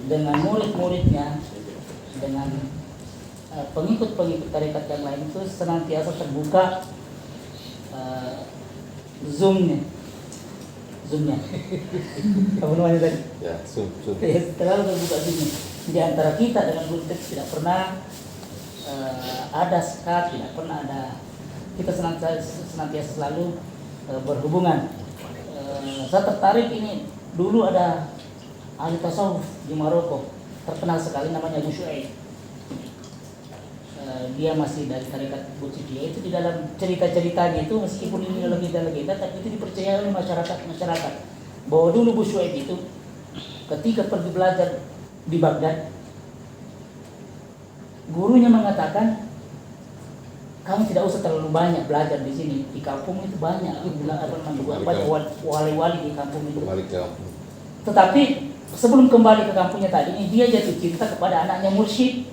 dengan murid-muridnya, dengan pengikut-pengikut tarekat yang lain itu senantiasa terbuka zoomnya. Apa namanya tadi? Ya, zoom. Terlalu terbuka zoomnya. Di antara kita dengan guru kita tidak pernah ada sekat, tidak pernah ada, kita senantiasa selalu berhubungan. Saya tertarik ini, dulu ada ahli tasawuf di Maroko, terkenal sekali namanya Abu Syuaib. Dia masih dari tarekat Bucifiyah. Itu di dalam cerita-ceritanya itu, meskipun ini legenda-legenda, tapi itu dipercaya oleh masyarakat bahwa dulu Abu Syuaib itu ketika pergi belajar di Baghdad, gurunya mengatakan, kamu tidak usah terlalu banyak belajar di sini, di kampung itu banyak wali-wali di kampung itu. Tetapi sebelum kembali ke kampungnya tadi, dia jatuh cinta kepada anaknya mursyid,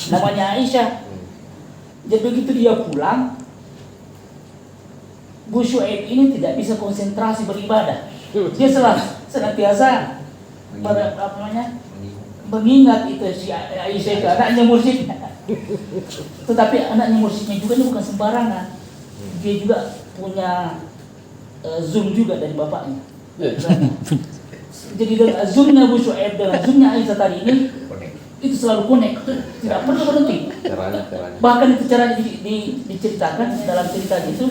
namanya Aisyah. Jadi begitu dia pulang, Bu Syuaib ini tidak bisa konsentrasi beribadah. Dia senantiasa mengingat itu si Aisyah itu anaknya mursyid. Tetapi anaknya mursyidnya juga ini bukan sembarangan. Dia juga punya zoom juga dari bapaknya. Jadi dengan zoomnya Bu Syuaib dengan zoomnya Aisyah tadi ini itu selalu connect, tidak pernah berhenti. Bahkan itu caranya diceritakan dalam cerita itu,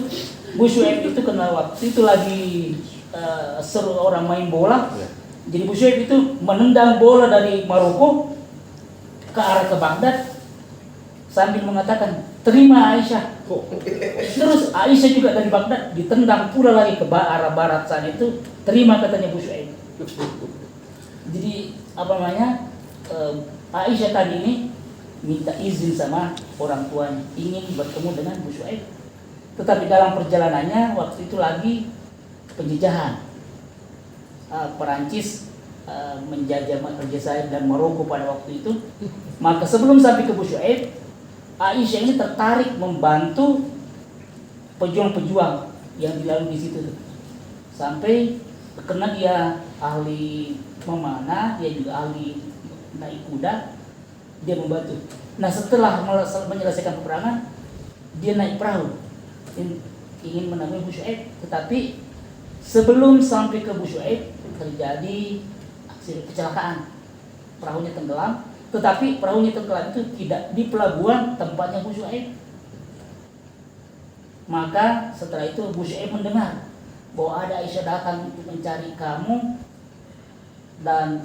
Bu Syuaib itu kena waktu itu lagi seru orang main bola. Jadi Bu Syuaib itu menendang bola dari Maroko ke arah ke Baghdad sambil mengatakan, terima Aisyah. Terus Aisyah juga dari Baghdad ditendang pula lagi ke arah barat sana itu, terima katanya Bu Syuaib. Jadi apa namanya, Aisyah tadi ini minta izin sama orang tuanya ingin bertemu dengan Bu Syuaib. Tetapi dalam perjalanannya waktu itu lagi penjajahan, Perancis menjajah Aljazair dan Maroko pada waktu itu. Maka sebelum sampai ke Bu Syuaib, Aisyah ini tertarik membantu pejuang-pejuang yang dilalui di situ. Sampai karena dia ahli memanah, dia juga ahli naik kuda, dia membantu. Nah setelah menyelesaikan peperangan, dia naik perahu ingin menemui Bu Syuaib. Tetapi sebelum sampai ke Bu Syuaib terjadi aksi kecelakaan, perahunya tenggelam. Tetapi perahunya tenggelam itu tidak di pelabuhan tempatnya Bu Syuaib. Maka setelah itu Bu Syuaib mendengar bahwa ada Aisyah datang untuk mencari kamu dan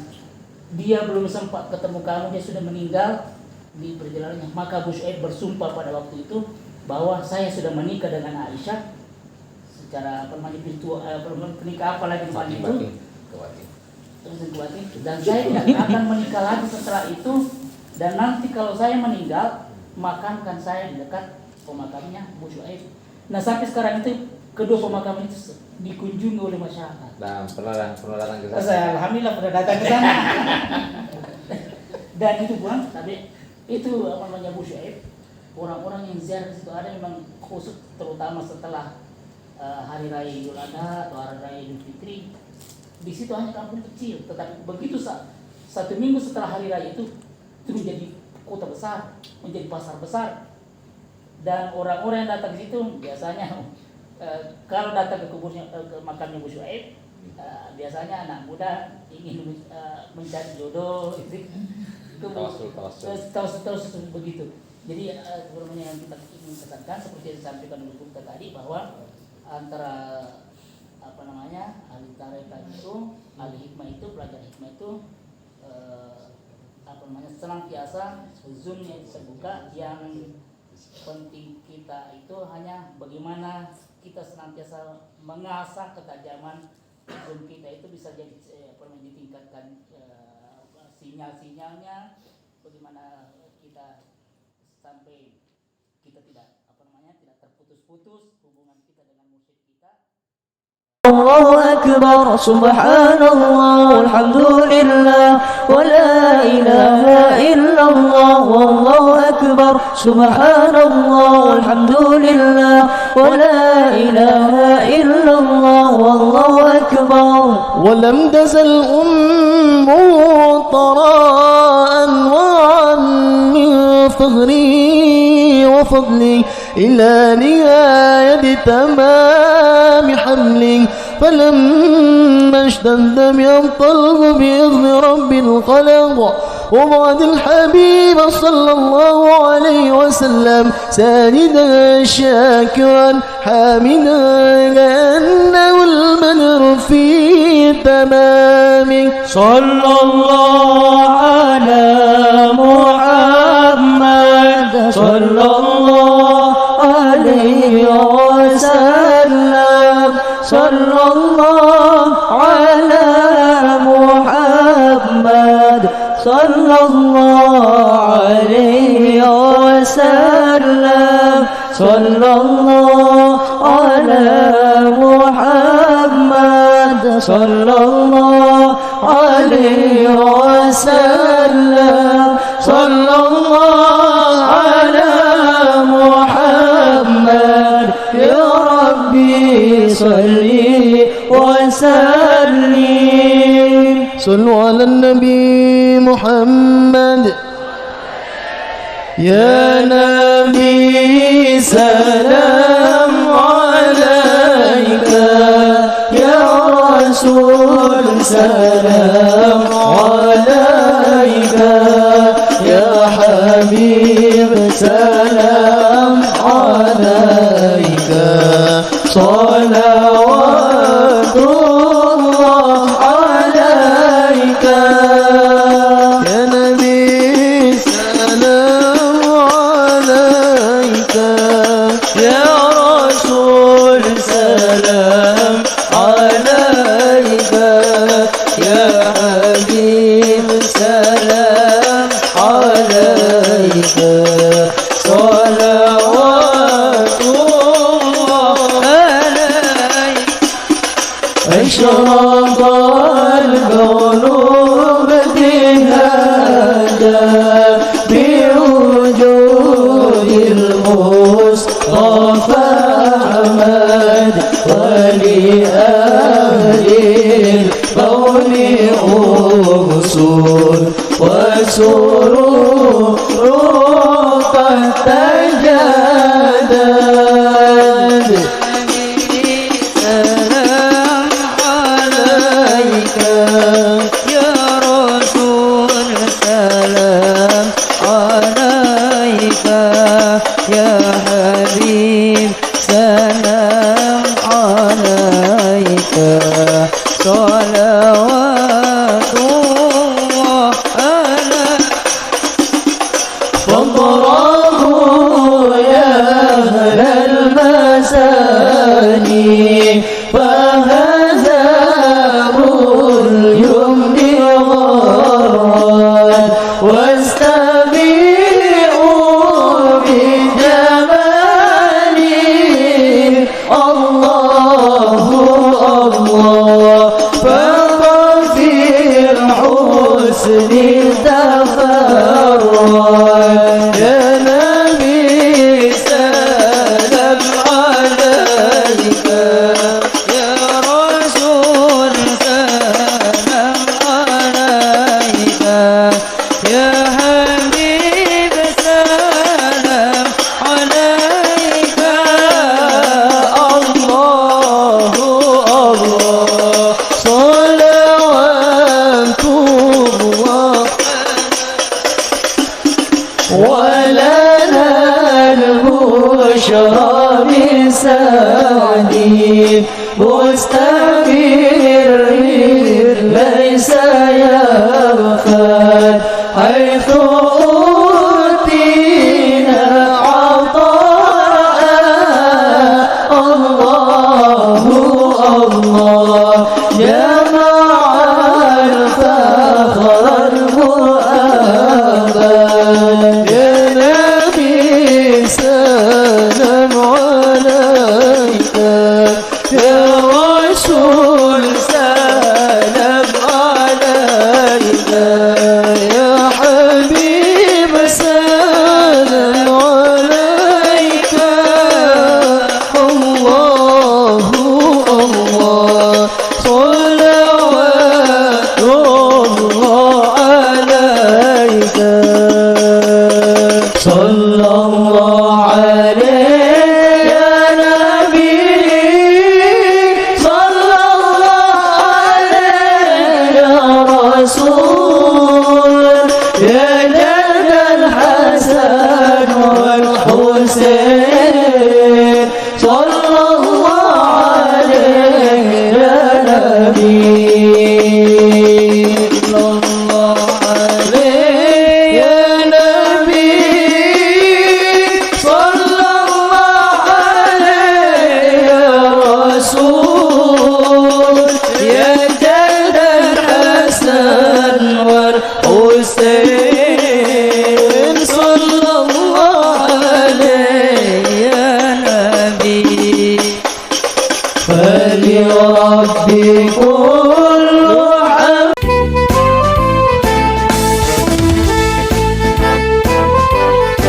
dia belum sempat ketemu kamu, dia sudah meninggal di perjalanannya. Maka Abu Syuaib bersumpah pada waktu itu bahwa saya sudah menikah dengan Aisyah secara virtual, menikah apa lagi depan itu, dan saya tidak akan menikah lagi setelah itu. Dan nanti kalau saya meninggal, makamkan saya di dekat pemakamnya Abu Syuaib. Nah sampai sekarang itu kedua pemakaman itu dikunjungi oleh masyarakat. Nah, pernah datang ke sana. Saya alhamdulillah pernah datang ke sana. Dan itu bukan, tapi itu apa namanya Bu Syuaib. Orang-orang yang ziarah situ ada memang khusus, terutama setelah hari raya Idul Adha atau hari raya Idul Fitri. Di situ hanya kampung kecil, tetapi begitu satu minggu setelah hari raya itu menjadi kota besar, menjadi pasar besar. Dan orang-orang yang datang ke situ biasanya kalau datang ke kuburnya, ke makamnya Bu Syuaib, biasanya anak muda ingin mencari jodoh, terus begitu. Jadi sebenarnya yang kita ingin katakan seperti yang disampaikan oleh kita tadi, bahwa antara apa namanya ahli tarekat itu, ahli hikmah itu, pelajar hikmah itu apa namanya senantiasa zoomnya terbuka. Yang penting kita itu hanya bagaimana kita senantiasa mengasah ketajaman zoom kita itu bisa jadi ditingkatkan sinyal-sinyalnya, bagaimana kita sampai kita tidak tidak terputus-putus hubungan kita dengan musik kita. الله أكبر سبحان الله والحمد لله ولا إله إلا الله والله أكبر سبحان الله والحمد لله ولا إله إلا الله والله أكبر. ولم تزل أمه طرا وفضله إلى نهاية تمام حمله، فلما اشتد من الطلب بإذن رب الخلق وبعد الحبيب صلى الله عليه وسلم ساجدا شاكرا حامدا لأنه البدر في تمامه. صلى الله على محمد صلى الله عليه وسلم، صلى الله على محمد صلى الله عليه وسلم، صلى الله على محمد صلى الله عليه وسلم، صلى الله على محمد. يا ربي صلي وسلم. صلوا على النبي محمد. يا نبي سلام عليك، يا رسول سلام عليك، يا حبيب سلام عليك، صلوات الله عليك. يا نبي سلام عليك، يا رسول سلام عليك، يا حبيب سلام عليك، صلوات الله عليك. أشرق القلوب بهذا بوجود المصطفى أحمد، ولأهل الكون أصول وسرور قد تجدد. سلام عليك يا رسول سلام عليك، يا حبيب سلام عليك، صلوات الله عليك. فاضربوا يا أهل المساني فهزموا اليمن غرا، واستبيعوا بجمالي الله الله، فغفر حسن تفرد. يا نبي سلام عليك، يا رسول سلام عليك، يا حبيب سلام عليك، الله الله، صلوات الله. ولنا البشرى بسعد مستمر ليس يغفل، حيث أوتينا عطاء الله الله، جمع الفخر المؤبد. يا نبي سلام عليك، يا رسول سلام عليك، يا حبيب سلام عليك، الله الله، صلوات الله عليك. صلى الله حسين صلى الله عليه يا نبي فلربي كل